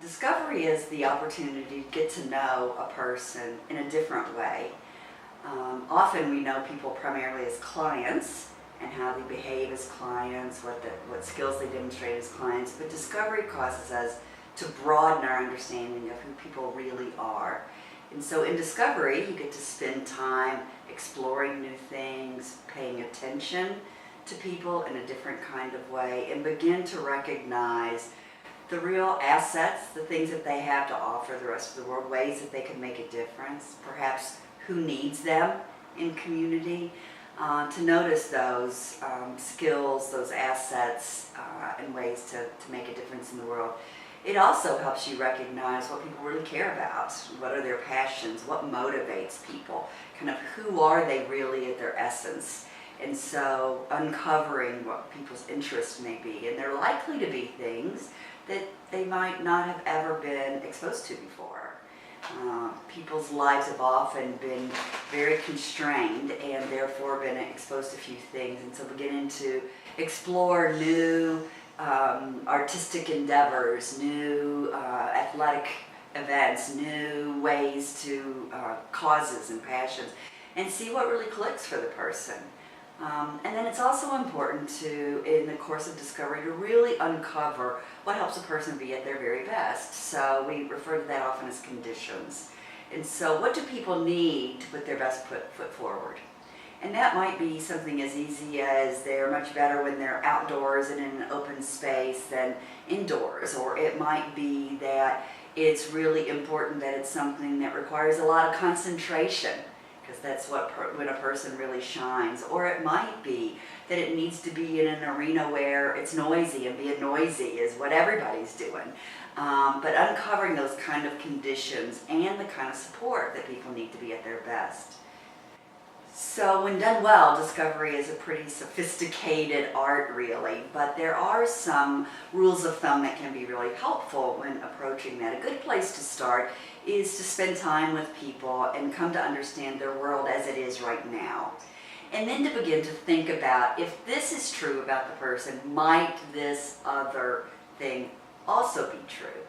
Discovery is the opportunity to get to know a person in a different way. Often we know people primarily as clients and how they behave as clients, what skills they demonstrate as clients, but discovery causes us to broaden our understanding of who people really are. And so in discovery, you get to spend time exploring new things, paying attention to people in a different kind of way, and begin to recognize the real assets, the things that they have to offer the rest of the world, ways that they can make a difference, perhaps who needs them in community, to notice those skills, those assets, and ways to make a difference in the world. It also helps you recognize what people really care about, what are their passions, what motivates people, kind of who are they really at their essence. And so uncovering what people's interests may be, and they're likely to be things that they might not have ever been exposed to before. People's lives have often been very constrained and therefore been exposed to few things, and so beginning to explore new artistic endeavors, new athletic events, new ways to causes and passions, and see what really clicks for the person. And then it's also important to, in the course of discovery, to really uncover what helps a person be at their very best. So we refer to that often as conditions. And so what do people need to put their best foot forward? And that might be something as easy as they're much better when they're outdoors and in an open space than indoors. Or it might be that it's really important that it's something that requires a lot of concentration, because that's when a person really shines. Or it might be that it needs to be in an arena where it's noisy, and being noisy is what everybody's doing. But uncovering those kind of conditions and the kind of support that people need to be at their best. So when done well, discovery is a pretty sophisticated art, really, but there are some rules of thumb that can be really helpful when approaching that. A good place to start is to spend time with people and come to understand their world as it is right now. And then to begin to think about, if this is true about the person, might this other thing also be true?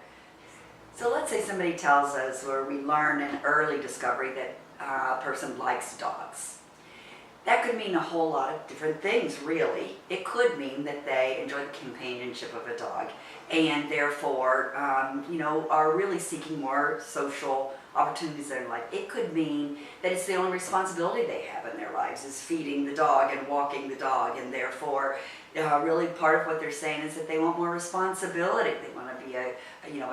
So let's say somebody tells us, or we learn in early discovery, that a person likes dogs. That could mean a whole lot of different things, really. It could mean that they enjoy the companionship of a dog and therefore, are really seeking more social opportunities in their life. It could mean that it's the only responsibility they have in their lives is feeding the dog and walking the dog, and therefore, really part of what they're saying is that they want more responsibility. They want to be a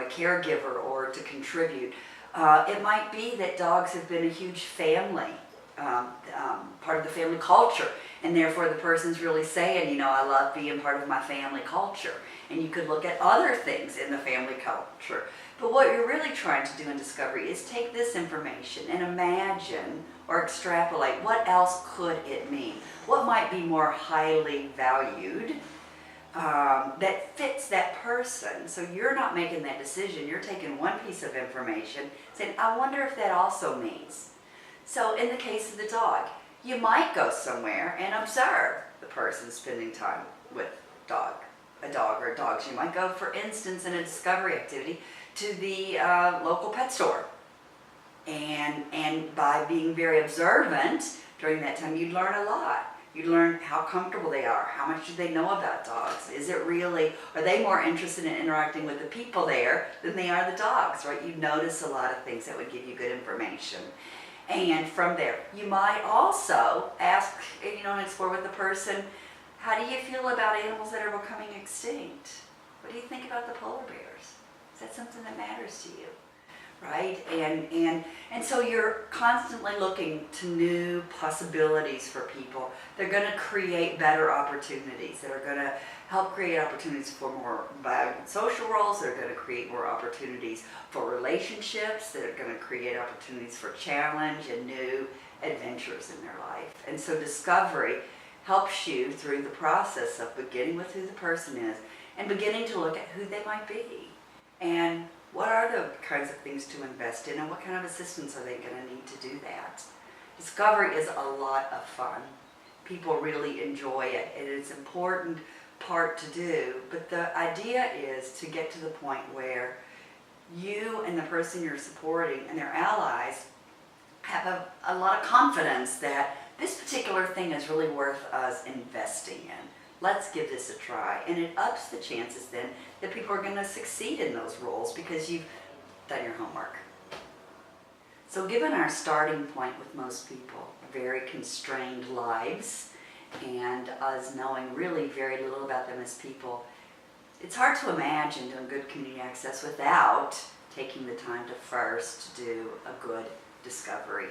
caregiver or to contribute. It might be that dogs have been a huge family. Part of the family culture, and therefore the person's really saying, I love being part of my family culture. And you could look at other things in the family culture. But what you're really trying to do in discovery is take this information and imagine or extrapolate what else could it mean. What might be more highly valued that fits that person. So you're not making that decision. You're taking one piece of information, saying, I wonder if that also means. So in the case of the dog, you might go somewhere and observe the person spending time with a dog or dogs. You might go, for instance, in a discovery activity, to the local pet store. And by being very observant during that time, you'd learn a lot. You'd learn how comfortable they are, how much do they know about dogs. Are they more interested in interacting with the people there than they are the dogs, right? You'd notice a lot of things that would give you good information. And from there, you might also ask, and explore with the person, how do you feel about animals that are becoming extinct? What do you think about the polar bears? Is that something that matters to you? Right? And so you're constantly looking to new possibilities for people. They're going to create better opportunities that are going to help create opportunities for more valued social roles. They're going to create more opportunities for relationships. They're going to create opportunities for challenge and new adventures in their life. And so discovery helps you through the process of beginning with who the person is and beginning to look at who they might be. And what are the kinds of things to invest in, and what kind of assistance are they going to need to do that? Discovery is a lot of fun. People really enjoy it, and it's an important part to do, but the idea is to get to the point where you and the person you're supporting and their allies have a lot of confidence that this particular thing is really worth us investing in. Let's give this a try. And it ups the chances then that people are going to succeed in those roles because you've done your homework. So given our starting point with most people, very constrained lives, and us knowing really very little about them as people, it's hard to imagine doing good community access without taking the time to first do a good discovery